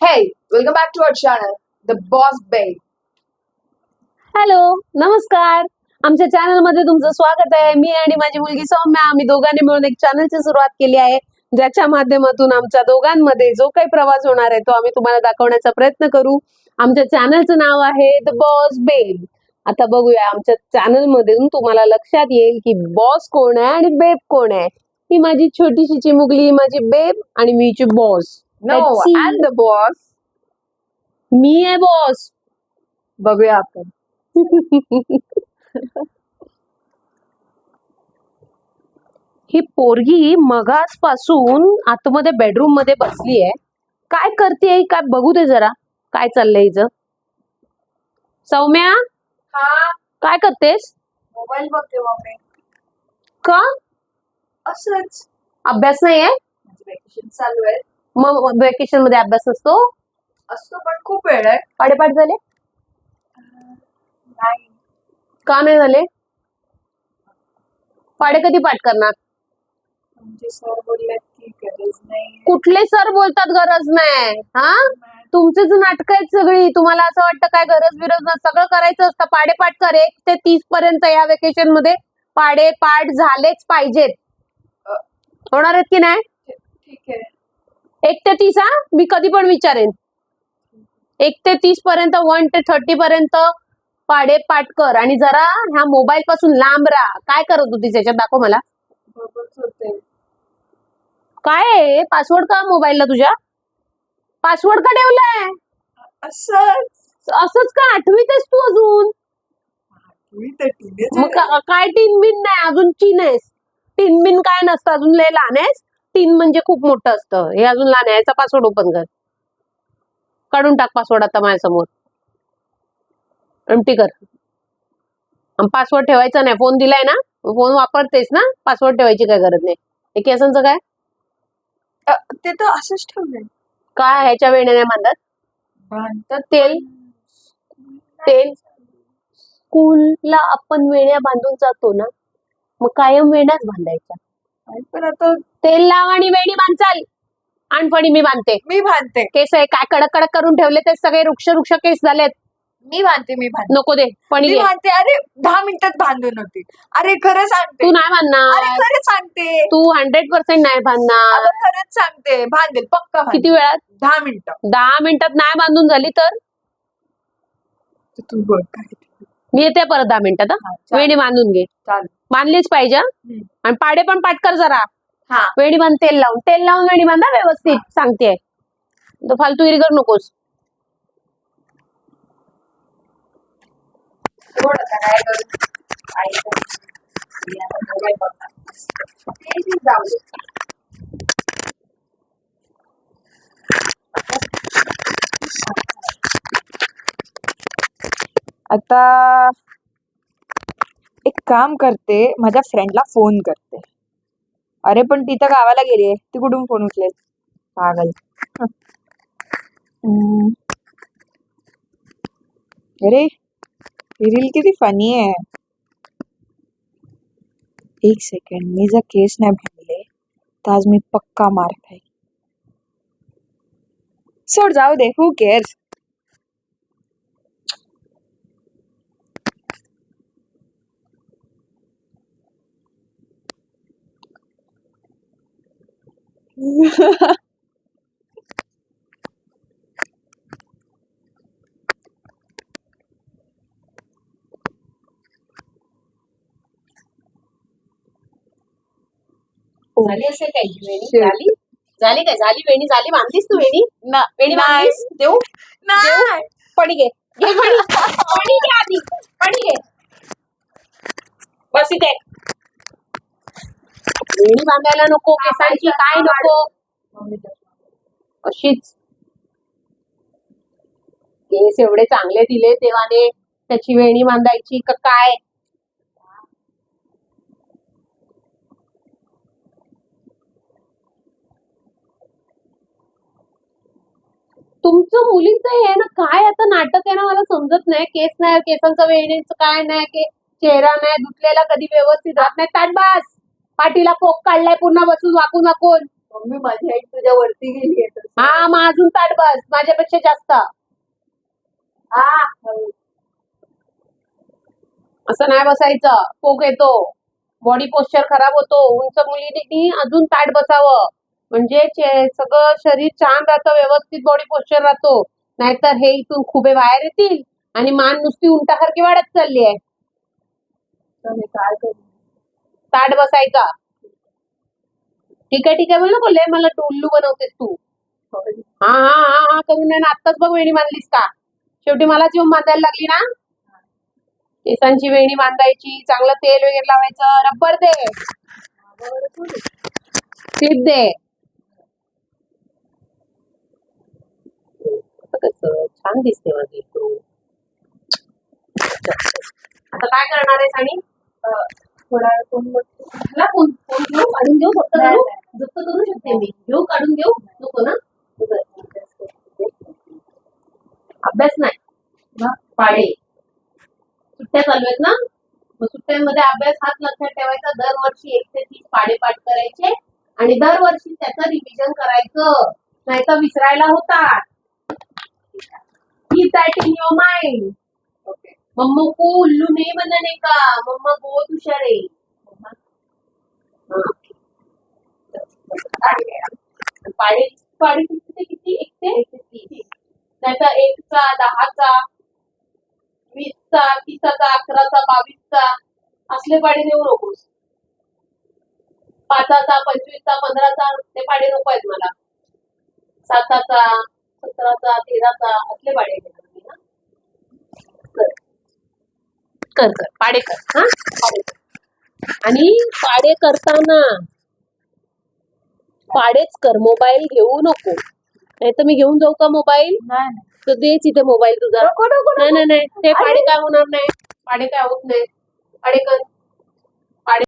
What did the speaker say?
Hey, welcome back to our channel, The Boss Babe. Hello, नमस्कार. आमच्या channel मध्ये तुमचं स्वागत आहे. मी आणि माझी मुलगी सौम्या आम्ही दोघांनी मिळून एक चॅनलची सुरुवात केली आहे, ज्याच्या माध्यमातून आमच्या दोघांमध्ये जो काही प्रवास होणार आहे तो आम्ही तुम्हाला दाखवण्याचा प्रयत्न करू. आमच्या चॅनलचं नाव आहे द बॉस बेब. आता बघूया आमच्या चॅनल मधून तुम्हाला लक्षात येईल की बॉस कोण आहे आणि बेब कोण आहे. ही माझी छोटीशी चिमुकली, माझी बेब आणि मीची boss. No, I'm the boss. मी आहे बॉस. बघूया आपण. ही पोरगी मगासपासून आतमध्ये बेडरूम मध्ये बसली आहे. काय करते काय बघू दे जरा. काय चाललंय हिचं. सौम्या, हा, काय करतेस. मोबाईल बघते मम्मी. का असंच. अभ्यास नाहीये. माझं वेकेशन चालू आहे. मग वेकेशन मध्ये अभ्यास नसतो. असतो पण खूप वेळ आहे. पाडेपाठ झाले. नाही. का नाही झाले. पाडे कधी पाठ करणार. आमचे सर बोललेत की गरज नाही. कुठले सर बोलतात गरज नाही. हा, तुमचीच नाटक आहेत सगळी. तुम्हाला असं वाटतं काय गरज बिरज ना, सगळं करायचं असतं. पाडेपाठ कर 1 ते 30 पर्यंत या वेकेशन मध्ये पाडेपाठ झालेच पाहिजेत. होणार आहेत की नाही. ठीक आहे. 1 ते 30. हा, मी कधी पण विचारेन. 1 ते 30 पर्यंत, 1 ते 30 पर्यंत पाडेपाठ कर आणि जरा ह्या मोबाईल पासून लांब राहा. काय करत होतीस याच्यात दाखव मला. बघत होते. काय आहे पासवर्ड का मोबाईलला तुझ्या. पासवर्ड का ठेवलाय. असंच. असंच का. 8वीत आहेस तू अजून. मी तर टीनेजर मग काय टीन बिन नाही अजून. चीन आहेस. टीन बिन काय नसतं अजून. लय लहान आहेस. टीन म्हणजे खूप मोठं असतं. हे अजून लहान आहे. याचा पासवर्ड ओपन कर. काढून टाक पासवर्ड आता माझ्यासमोर. एम्प्टी कर. पासवर्ड ठेवायचा नाही. फोन दिलाय ना, फोन वापरतेस ना, पासवर्ड ठेवायची काय गरज नाही. हे केसांचं काय. ते तर असंच ठेवलंय. काय ह्याच्या वेळेने नाही बांधत. बांधतात तेल तेल स्कूलला आपण वेण्या बांधून जातो ना, मग कायम वेण्याच बांधायच्या. पण आता तेल लाव आणि वेणी बांध. चाल. आणफणी मी बांधते. मी बांधते. केस आहे काय कडक कडक करून ठेवले ते सगळे वृक्ष केस झालेत. मी बांधते. नको दे पणी मी घे. बांधते. अरे 10 मिनिटात बांधून होती. अरे खरं सांगते. तू नाही अरे बांधणार. खरं सांगते. तू 100% नाही बांधणार. अगं खरंच सांगते. बांधेल पक्का बांधेल. किती वेळात. 10 मिनिटं. 10 मिनिटात नाही बांधून झाली तर तू बघ काय. मी येते परत 10 मिनिटात. हा, चालेल. वेणी बांधून घे. चालेल. बांधलीच पाहिजे. आणि पाडे पण पाठ कर जरा. हा. वेणी बांध. तेल लावून वेणी बांधा व्यवस्थित. सांगते तो फालतू इरगर नकोस. थोडं काय करू. मी आता मोबाईल बघणार. ते बी जाऊ दे. आता एक काम करते. माझ्या फ्रेंडला फोन करते. अरे पण ती तर गावाला गेली. ती कुठून फोन उचलेल. पागल. अरे ही रील किती फनी आहे. 1 सेकंड. मी जर केस नाही भांडले तर आज मी पक्का मार खाईल. सोड जाऊ दे. हू केअर्स. झाली असेल काही वेणी. झाली काय. झाली वेणी. झाली. बांधलीस तू वेणी. वेणी बांधलीस. देऊ नाही. पडी घे. घे पडी. पडी घे आधी. पडी घे. बस इथे. वेणी बांधायला नको. केसांची काय नको. अशीच केस एवढे चांगले दिले देवाने. त्याची वेणी बांधायची का काय. तुमचं मुलींचं हे ना काय आता नाटक आहे ना, मला समजत नाही. केस नाही, केसांचं वेणीचं काय नाही, चेहरा नाही धुतलेला कधी व्यवस्थित राहत नाही. ताट बस. पाठीला पोक काढलाय पूर्ण बसून वाकून वाकून. मम्मी माझी हाईट तुझ्या वरती गेली आहे. हा मग अजून ताट बस माझ्यापेक्षा जास्त. हा असं नाही बसायचं, पोक येतो, बॉडी पोश्चर खराब होतो. उंच मुलींनी अजून ताट बसावं म्हणजे सगळं शरीर छान राहतं, व्यवस्थित बॉडी पोश्चर राहतो. नाहीतर हे इथून खुबे बाहेर येतील आणि मान नुसती उंटासारखी वाढत चालली आहे. तर मी काय करू? ताट बसायचा. ठीक आहे बोल नको, लय मला टोल्लू बनवतेस तू. हा हा हा हा करून आहे ना. आत्ताच बघ वेणी बांधलीस का? शेवटी मलाच येऊन बांधायला लागली ना. केसांची वेणी बांधायची, चांगलं तेल वगैरे लावायचं, रब्बर दे, क्लिप दे. कसं छान दिसते माझी तू. आता काय करणार आहेस? आणि थोडा वेळ फोन बघते. मला फोन फोन घेऊ काढून देऊ? फक्त करू जप्त करू शकते मी. घेऊ काढून देऊ नको ना. अभ्यास नाही मग पाढे. सुट्ट्या चालू आहेत ना, मग सुट्ट्यांमध्ये अभ्यास हाच लक्षात ठेवायचा. दरवर्षी 1 ते 30 पाढे पाठ करायचे आणि दरवर्षी त्याचं रिव्हिजन करायचं, नाहीतर विसरायला होतात. Keep that in your mind. Okay. मम्मा को उल्लू नहीं बनाने का, मम्मा बहुत हुशार है. पाढे पाढे किती ते किती? 1 ते 30. नाहीतर 1 चा 10 चा 20 चा 30 चा 11 चा 22 चा असले पाढे देऊ नकोस. 5 चा 25 चा 15 चा ते पाढे नको आहेत मला. 7 चा 17 चा 13 चा असले पाढे घेणार मी ना. कर कर पाढे कर. हा पाढे कर. आणि पाढे करताना पाढेच कर, मोबाईल घेऊ नको. नाही तर मी घेऊन जाऊ का मोबाईल? नाही तर देच इथे मोबाईल तुझा. नको नको नाही नाही नाही, ते पाढे काय होणार नाही, पाढे काय होत नाही. पाढे कर.